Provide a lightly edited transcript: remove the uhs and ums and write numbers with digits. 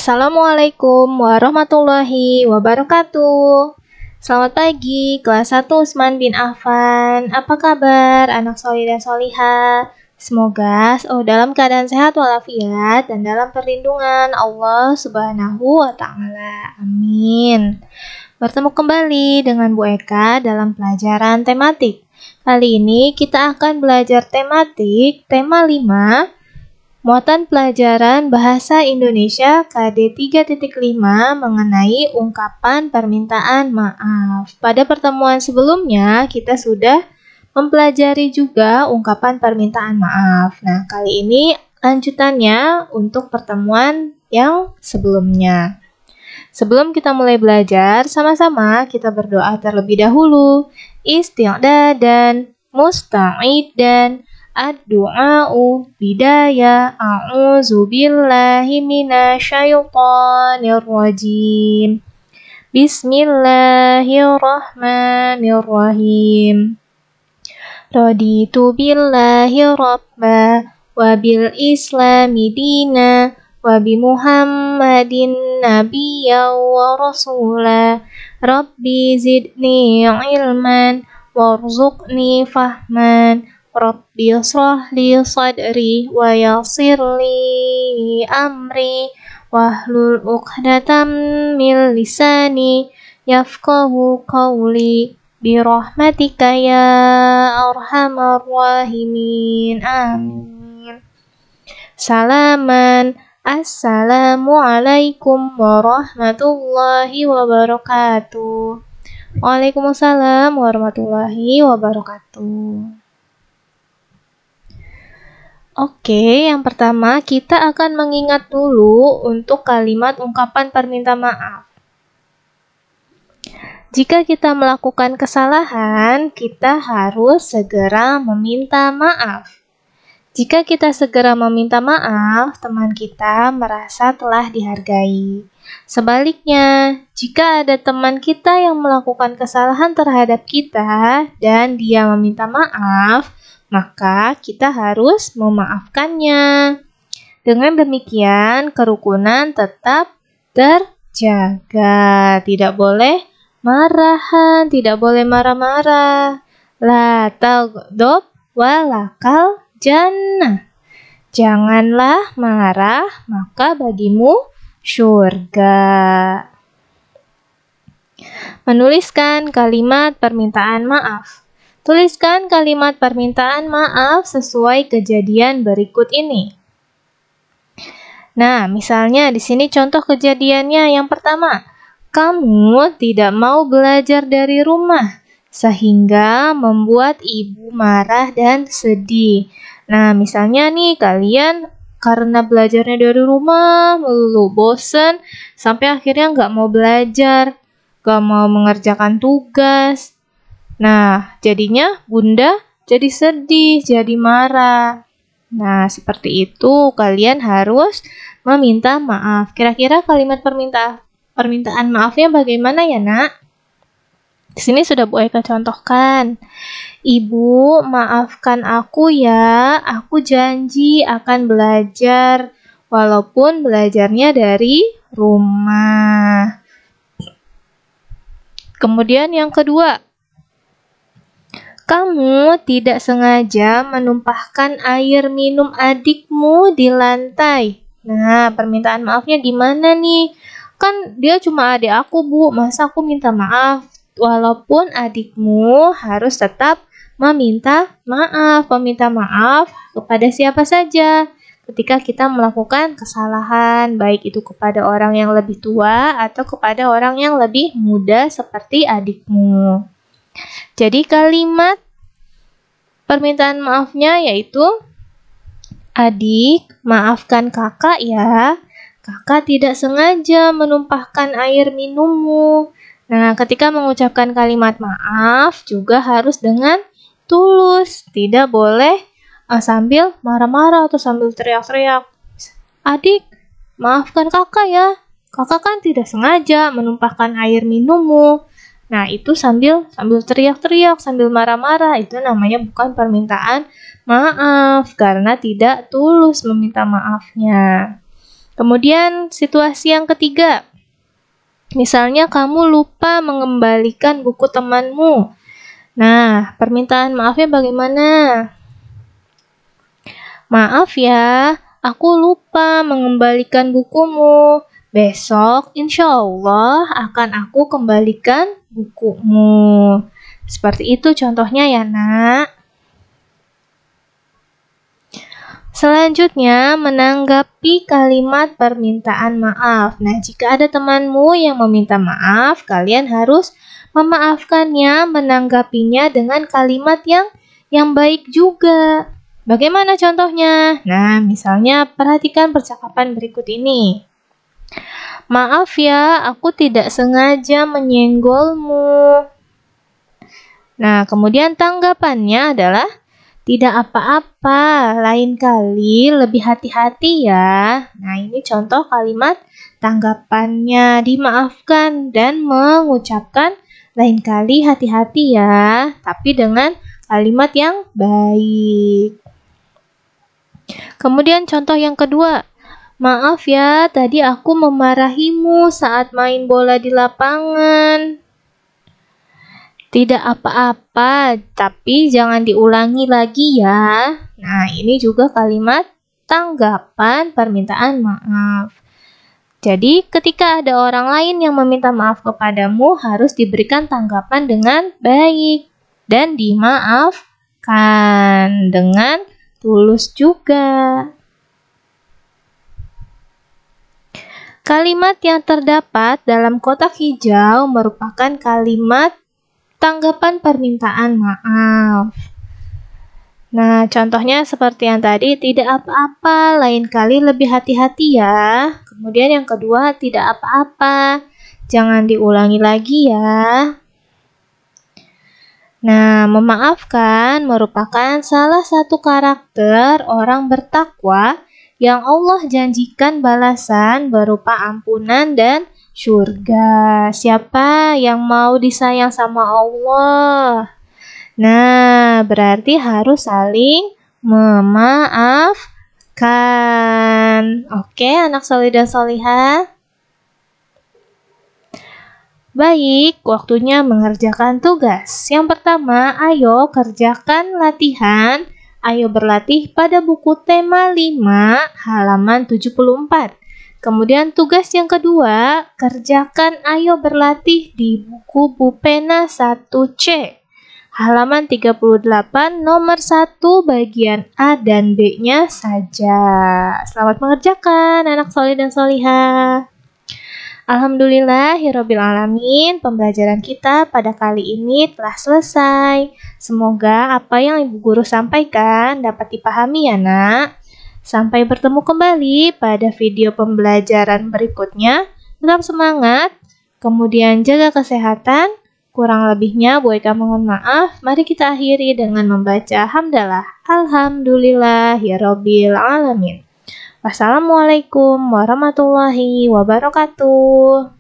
Assalamualaikum warahmatullahi wabarakatuh. Selamat pagi, kelas 1 Usman bin Affan. Apa kabar anak solih dan solihah? Semoga dalam keadaan sehat walafiat dan dalam perlindungan Allah Subhanahu wa Ta'ala. Amin. Bertemu kembali dengan Bu Eka dalam pelajaran tematik. Kali ini kita akan belajar tematik tema 5. Muatan pelajaran Bahasa Indonesia KD 3.5 mengenai ungkapan permintaan maaf. Pada pertemuan sebelumnya, kita sudah mempelajari juga ungkapan permintaan maaf. Nah, kali ini lanjutannya untuk pertemuan yang sebelumnya. Sebelum kita mulai belajar, sama-sama kita berdoa terlebih dahulu. Isti'dadan, musta'idan, ad-du'a'u bidaya a'udzu billahi minasyaitonir rajim. Bismillahirrahmanirrahim. Raditu billahi rabba wa bil islami dina wa bi Muhammadin nabiyya wa rasula. Rabbi zidni ilman warzuqni fahman. Rabbi shrah li sadri wa yassir li amri wahlul 'uqdatam min lisani yafqahu qawli bi rahmatika ya arhamar rahimin. Amin. Salaman. Assalamualaikum warahmatullahi wabarakatuh. Waalaikumsalam warahmatullahi wabarakatuh. Oke, yang pertama kita akan mengingat dulu untuk kalimat ungkapan perminta maaf. Jika kita melakukan kesalahan, kita harus segera meminta maaf. Jika kita segera meminta maaf, teman kita merasa telah dihargai. Sebaliknya, jika ada teman kita yang melakukan kesalahan terhadap kita dan dia meminta maaf, maka kita harus memaafkannya. Dengan demikian, kerukunan tetap terjaga. Tidak boleh marahan, tidak boleh marah-marah. La taghdab walakal jannah. Janganlah marah, maka bagimu syurga. Menuliskan kalimat permintaan maaf. Tuliskan kalimat permintaan maaf sesuai kejadian berikut ini. Nah, misalnya di sini contoh kejadiannya yang pertama. Kamu tidak mau belajar dari rumah sehingga membuat ibu marah dan sedih. Nah, misalnya nih kalian karena belajarnya dari rumah melulu bosen sampai akhirnya nggak mau belajar, nggak mau mengerjakan tugas. Nah, jadinya bunda jadi sedih, jadi marah. Nah, seperti itu kalian harus meminta maaf. Kira-kira kalimat permintaan maafnya bagaimana ya, Nak? Di sini sudah Bu Eka contohkan. Ibu, maafkan aku ya. Aku janji akan belajar walaupun belajarnya dari rumah. Kemudian yang kedua. Kamu tidak sengaja menumpahkan air minum adikmu di lantai. Nah, permintaan maafnya gimana nih? Kan dia cuma adik aku, Bu. Masa aku minta maaf? Walaupun adikmu harus tetap meminta maaf. Meminta maaf kepada siapa saja ketika kita melakukan kesalahan, baik itu kepada orang yang lebih tua atau kepada orang yang lebih muda seperti adikmu. Jadi kalimat permintaan maafnya yaitu, adik, maafkan kakak ya. Kakak tidak sengaja menumpahkan air minummu. Nah, ketika mengucapkan kalimat maaf juga harus dengan tulus. Tidak boleh sambil marah-marah atau sambil teriak-teriak. Adik, maafkan kakak ya. Kakak kan tidak sengaja menumpahkan air minummu. Nah, itu sambil teriak-teriak, sambil marah-marah, itu namanya bukan permintaan maaf karena tidak tulus meminta maafnya. Kemudian situasi yang ketiga, misalnya kamu lupa mengembalikan buku temanmu. Nah, permintaan maafnya bagaimana? Maaf ya, aku lupa mengembalikan bukumu. Besok insya Allah akan aku kembalikan bukumu. Seperti itu contohnya ya nak. Selanjutnya, menanggapi kalimat permintaan maaf. Nah, jika ada temanmu yang meminta maaf, kalian harus memaafkannya, menanggapinya dengan kalimat yang baik juga. Bagaimana contohnya? Nah, misalnya perhatikan percakapan berikut ini. Maaf ya, aku tidak sengaja menyenggolmu. Nah, kemudian tanggapannya adalah, tidak apa-apa, lain kali lebih hati-hati ya. Nah, ini contoh kalimat tanggapannya, dimaafkan dan mengucapkan lain kali hati-hati ya, tapi dengan kalimat yang baik. Kemudian contoh yang kedua, maaf ya, tadi aku memarahimu saat main bola di lapangan. Tidak apa-apa, tapi jangan diulangi lagi ya. Nah, ini juga kalimat tanggapan permintaan maaf. Jadi, ketika ada orang lain yang meminta maaf kepadamu, harus diberikan tanggapan dengan baik dan dimaafkan dengan tulus juga. Kalimat yang terdapat dalam kotak hijau merupakan kalimat tanggapan permintaan maaf. Nah, contohnya seperti yang tadi, tidak apa-apa, lain kali lebih hati-hati ya. Kemudian yang kedua, tidak apa-apa, jangan diulangi lagi ya. Nah, memaafkan merupakan salah satu karakter orang bertakwa yang Allah janjikan balasan berupa ampunan dan surga. Siapa yang mau disayang sama Allah? Nah, berarti harus saling memaafkan. Oke, anak soleh dan solihah. Baik, waktunya mengerjakan tugas. Yang pertama, ayo kerjakan latihan. Ayo berlatih pada buku tema 5 halaman 74. Kemudian tugas yang kedua, kerjakan ayo berlatih di buku Bupena 1C. Halaman 38 nomor 1 bagian A dan B-nya saja. Selamat mengerjakan anak soleh dan solihah. Alhamdulillahirrabbilalamin, pembelajaran kita pada kali ini telah selesai. Semoga apa yang Ibu Guru sampaikan dapat dipahami ya nak. Sampai bertemu kembali pada video pembelajaran berikutnya. Tetap semangat, kemudian jaga kesehatan. Kurang lebihnya Bu Eka mohon maaf. Mari kita akhiri dengan membaca hamdalah. Alhamdulillahirrabbilalamin. Wassalamualaikum warahmatullahi wabarakatuh.